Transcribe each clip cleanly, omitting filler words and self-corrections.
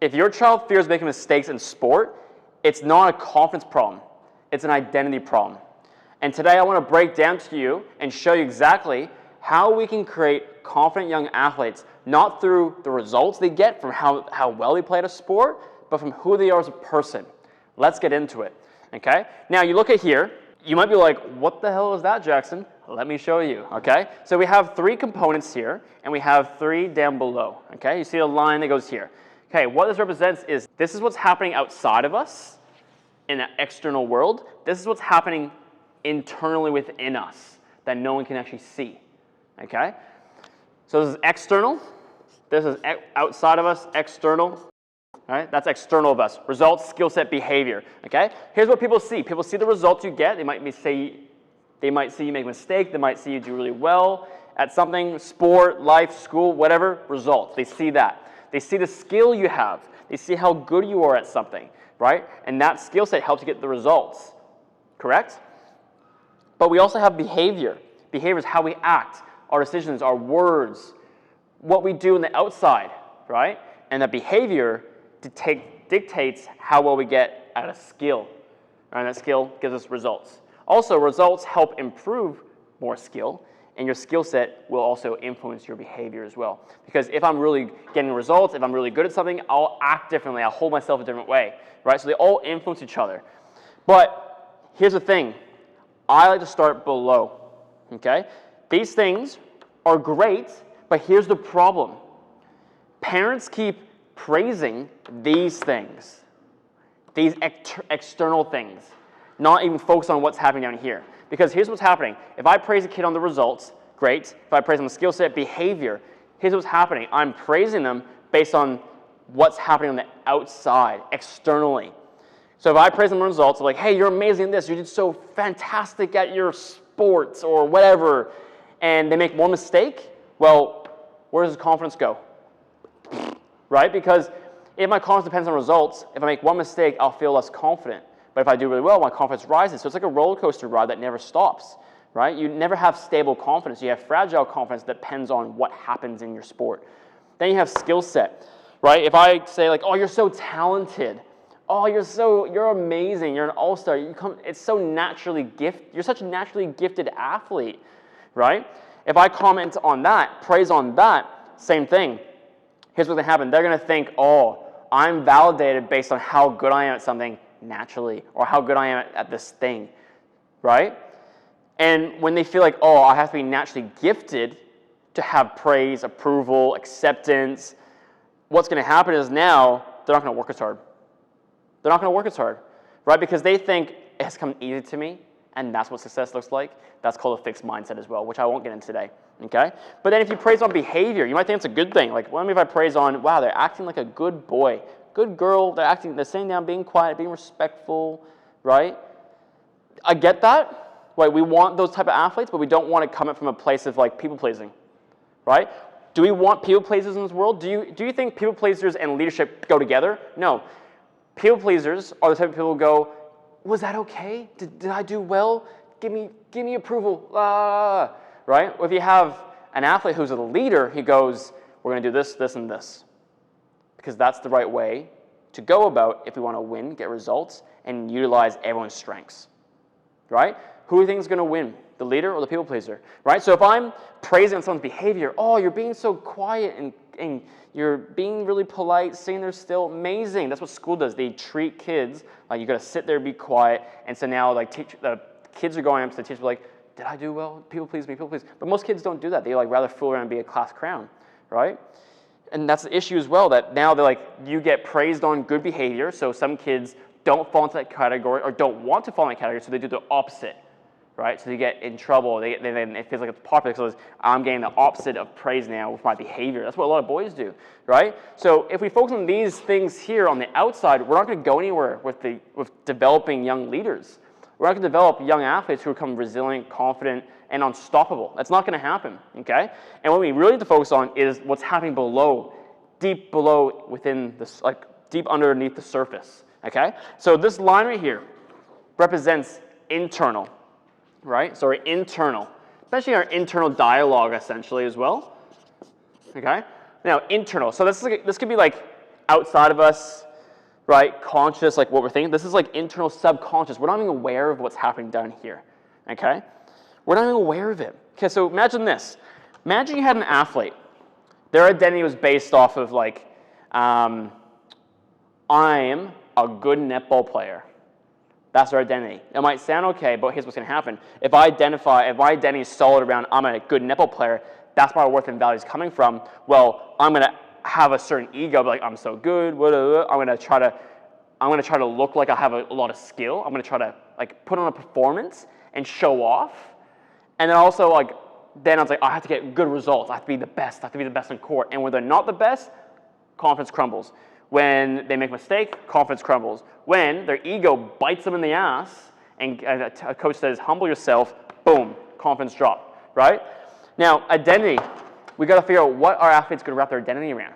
If your child fears making mistakes in sport, it's not a confidence problem. It's an identity problem. And today I want to break down to you and show you exactly how we can create confident young athletes, not through the results they get from how well they play at a sport, but from who they are as a person. Let's get into it, okay? Now you look at here, you might be like, what the hell is that, Jackson? Let me show you, okay? So we have 3 components here, and we have 3 down below, okay? You see a line that goes here. Okay, what this represents is this is what's happening outside of us in the external world. This is what's happening internally within us that no one can actually see, okay? So this is external. This is outside of us, external. All right, that's external of us. Results, skill set, behavior. Okay. Here's what people see. People see the results you get. They might see you make a mistake. They might see you do really well at something, sport, life, school, whatever. Results. They see that. They see the skill you have. They see how good you are at something, right? And that skill set helps you get the results. Correct? But we also have behavior. Behavior is how we act, our decisions, our words, what we do in the outside, right? And that behavior dictates how well we get at a skill. And that skill gives us results. Also, results help improve more skill, and your skill set will also influence your behavior as well. Because if I'm really getting results, if I'm really good at something, I'll act differently. I'll hold myself a different way, right? So they all influence each other. But here's the thing. I like to start below, okay? These things are great, but here's the problem. Parents keep praising these things, these external things, not even focus on what's happening down here. Because here's what's happening. If I praise a kid on the results, great. If I praise them on skill set, behavior, here's what's happening. I'm praising them based on what's happening on the outside, externally. So if I praise them on results, I'm like, hey, you're amazing at this. You did so fantastic at your sports or whatever, and they make one mistake, well, where does the confidence go? Right? Because if my confidence depends on results, if I make one mistake, I'll feel less confident. But if I do really well, my confidence rises. So it's like a roller coaster ride that never stops, right? You never have stable confidence. You have fragile confidence that depends on what happens in your sport. Then you have skill set, right? If I say like, oh, you're so talented. Oh, you're amazing. You're an all-star. It's so naturally gifted. You're such a naturally gifted athlete, right? If I comment on that, praise on that, same thing. Here's what's going to happen. They're going to think, oh, I'm validated based on how good I am at something naturally or how good I am at this thing, right? And when they feel like, oh, I have to be naturally gifted to have praise, approval, acceptance, what's going to happen is now they're not going to work as hard. They're not going to work as hard, right? Because they think it has come easy to me, and that's what success looks like. That's called a fixed mindset as well, which I won't get into today, okay? But then if you praise on behavior, you might think it's a good thing. Like, what if I praise on, wow, they're acting like a good boy, good girl, they're sitting down, being quiet, being respectful, right? I get that, right? We want those type of athletes, but we don't want to come from a place of like people pleasing, right? Do we want people pleasers in this world? Do you think people pleasers and leadership go together? No. People pleasers are the type of people who go, was that okay? Did I do well? Give me approval, right? Or if you have an athlete who's a leader, he goes, we're going to do this, this, and this. Because that's the right way to go about if we want to win, get results, and utilize everyone's strengths, right? Who do you think is going to win, the leader or the people pleaser, right? So if I'm praising on someone's behavior, oh, you're being so quiet and you're being really polite, sitting there still, amazing. That's what school does. They treat kids like you got to sit there, be quiet, and so now like the kids are going up to the teacher like, did I do well? People please me, people please. But most kids don't do that. They like rather fool around and be a class clown, right? And that's the issue as well, that now they're like, you get praised on good behavior, so some kids don't fall into that category or don't want to fall in that category, so they do the opposite, right? So they get in trouble. Then it feels like it's popular, so I'm getting the opposite of praise now with my behavior. That's what a lot of boys do, right? So if we focus on these things here on the outside, we're not going to go anywhere with developing young leaders. We're not going to develop young athletes who become resilient, confident, and unstoppable. That's not going to happen, okay? And what we really need to focus on is what's happening below, deep below within this, like deep underneath the surface, okay? So this line right here represents internal, right? So our internal, especially our internal dialogue essentially as well, okay? Now internal, so this could be like outside of us, right? Conscious, like what we're thinking. This is like internal subconscious. We're not even aware of what's happening down here, okay? We're not even aware of it. Okay, so imagine this. Imagine you had an athlete. Their identity was based off of like, I'm a good netball player. That's their identity. It might sound okay, but here's what's going to happen. If my identity is solid around I'm a good netball player, that's where my worth and value is coming from. Well, I'm going to have a certain ego, like I'm so good. I'm going to try to look like I have a lot of skill. I'm going to try to like put on a performance and show off. And then also like then I was like, I have to get good results. I have to be the best. I have to be the best in court. And when they're not the best, confidence crumbles. When they make a mistake, confidence crumbles. When their ego bites them in the ass and a coach says, humble yourself, boom, confidence drop, right? Now, identity, we got to figure out what our athletes going to wrap their identity around.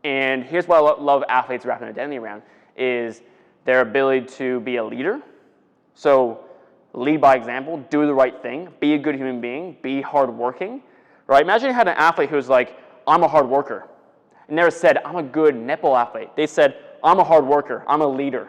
And here's what I love athletes wrapping their identity around is their ability to be a leader. So lead by example, do the right thing, be a good human being, be hardworking, right? Imagine you had an athlete who's like, I'm a hard worker. And never said, I'm a good netball athlete. They said, I'm a hard worker. I'm a leader.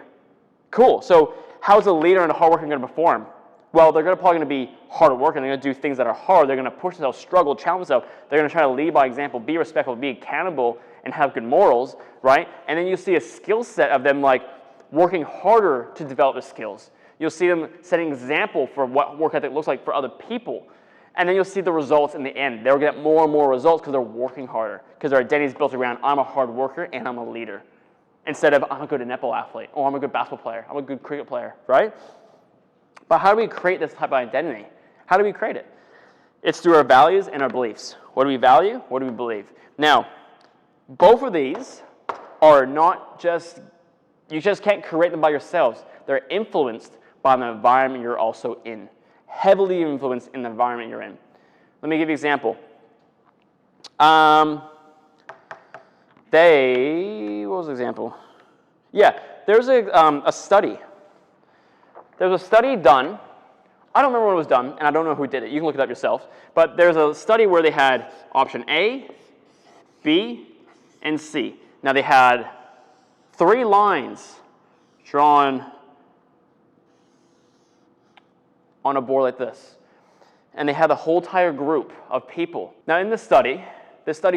Cool. So how's a leader and a hard worker going to perform? Well, they're probably going to be hard working. They're going to do things that are hard. They're going to push themselves, struggle, challenge themselves. They're going to try to lead by example, be respectful, be accountable, and have good morals, right? And then you see a skill set of them like working harder to develop the skills. You'll see them setting example for what work ethic looks like for other people. And then you'll see the results in the end. They'll get more and more results because they're working harder, because their identity is built around I'm a hard worker and I'm a leader. Instead of I'm a good netball athlete, or I'm a good basketball player, I'm a good cricket player, right? But how do we create this type of identity? How do we create it? It's through our values and our beliefs. What do we value? What do we believe? Now, both of these are not just, you just can't create them by yourselves. They're influenced by the environment you're also in. Heavily influenced in the environment you're in. Let me give you an example. What was the example? Yeah, there's a study. There was a study done. I don't remember when it was done, and I don't know who did it. You can look it up yourself. But there's a study where they had option A, B, and C. Now they had 3 lines drawn on a board like this. And they had the whole entire group of people. Now in this study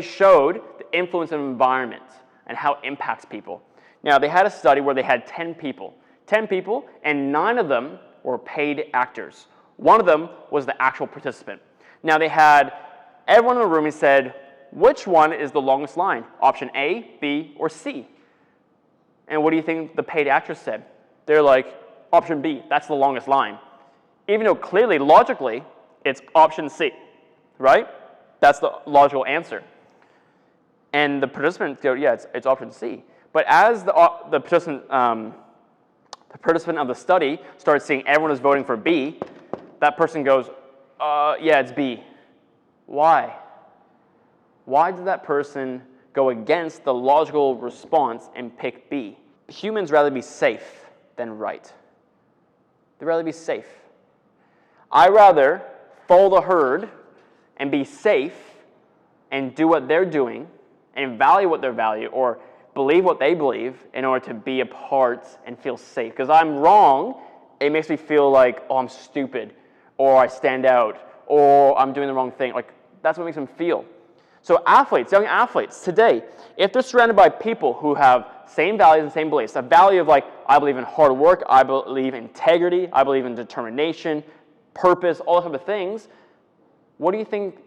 showed the influence of environment and how it impacts people. Now they had a study where they had 10 people, and 9 of them were paid actors. 1 of them was the actual participant. Now they had everyone in the room and said, which one is the longest line? Option A, B, or C? And what do you think the paid actors said? They're like, option B, that's the longest line. Even though clearly, logically, it's option C, right? That's the logical answer. And the participants go, yeah, it's option C. But as the participant of the study started seeing everyone was voting for B, that person goes, yeah, it's B. Why? Why did that person go against the logical response and pick B? Humans rather be safe than right. They'd rather be safe. I rather follow the herd and be safe and do what they're doing and value what they value or believe what they believe in order to be a part and feel safe. Because I'm wrong, it makes me feel like, oh, I'm stupid, or I stand out, or I'm doing the wrong thing. Like, that's what makes them feel. So athletes, young athletes, today, if they're surrounded by people who have same values and same beliefs, a value of like, I believe in hard work, I believe in integrity, I believe in determination, purpose, all those type of things, what do you think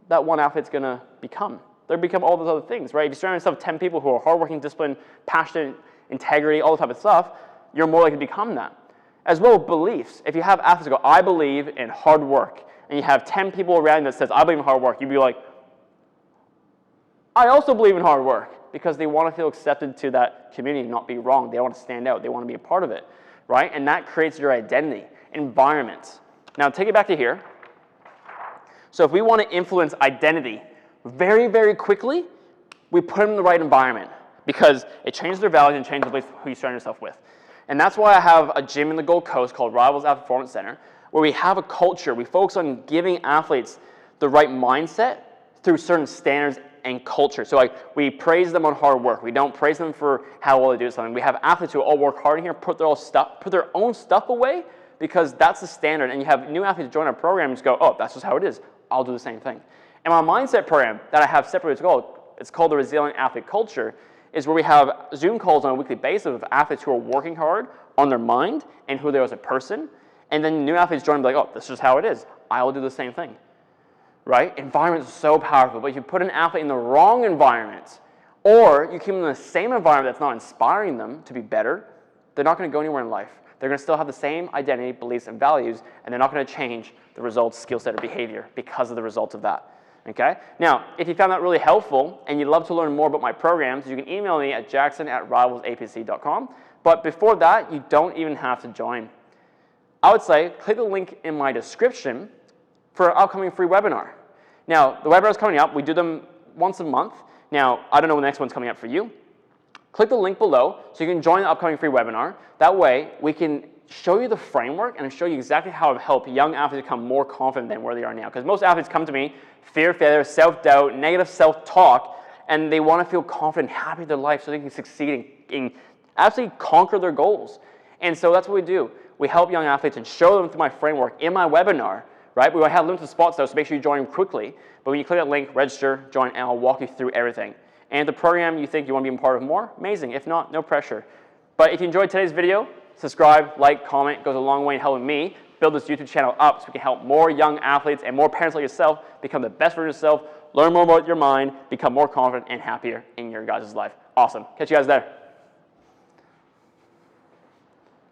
that one athlete's going to become? They'll become all those other things, right? If you surround yourself with 10 people who are hardworking, disciplined, passionate, integrity, all the type of stuff, you're more likely to become that. As well as beliefs. If you have athletes go, I believe in hard work, and you have 10 people around you that says, I believe in hard work, you'd be like, I also believe in hard work, because they want to feel accepted to that community and not be wrong. They want to stand out. They want to be a part of it, right? And that creates your identity, environment. Now take it back to here. So if we want to influence identity very, very quickly, we put them in the right environment because it changes their values and changes who you surround yourself with. And that's why I have a gym in the Gold Coast called Rivals Athlete Performance Center, where we have a culture. We focus on giving athletes the right mindset through certain standards and culture. So like we praise them on hard work. We don't praise them for how well they do something. We have athletes who all work hard in here, put their own stuff away because that's the standard. And you have new athletes join our program and just go, oh, that's just how it is. I'll do the same thing. And my mindset program that I have separately to go, it's called the Resilient Athlete Culture, is where we have Zoom calls on a weekly basis of athletes who are working hard on their mind and who they are as a person. And then new athletes join and be like, oh, this is how it is. I will do the same thing. Right? Environment is so powerful, but if you put an athlete in the wrong environment, or you keep them in the same environment that's not inspiring them to be better, they're not going to go anywhere in life. They're going to still have the same identity, beliefs, and values, and they're not going to change the results, skill set, or behavior because of the results of that. Okay? Now, if you found that really helpful and you'd love to learn more about my programs, you can email me at jackson@rivalsapc.com. But before that, you don't even have to join. I would say click the link in my description for an upcoming free webinar. Now, the webinars coming up, we do them once a month. Now, I don't know when the next one's coming up for you. Click the link below so you can join the upcoming free webinar. That way, we can show you the framework and show you exactly how to help young athletes become more confident than where they are now. Because most athletes come to me, fear, failure, self-doubt, negative self-talk, and they want to feel confident and happy in their life so they can succeed and absolutely conquer their goals. And so that's what we do. We help young athletes and show them through my framework in my webinar. Right? We have limited spots though, so make sure you join quickly. But when you click that link, register, join, and I'll walk you through everything. And the program you think you want to be a part of more, amazing. If not, no pressure. But if you enjoyed today's video, subscribe, like, comment. It goes a long way in helping me build this YouTube channel up so we can help more young athletes and more parents like yourself become the best version of yourself, learn more about your mind, become more confident and happier in your guys' life. Awesome. Catch you guys there.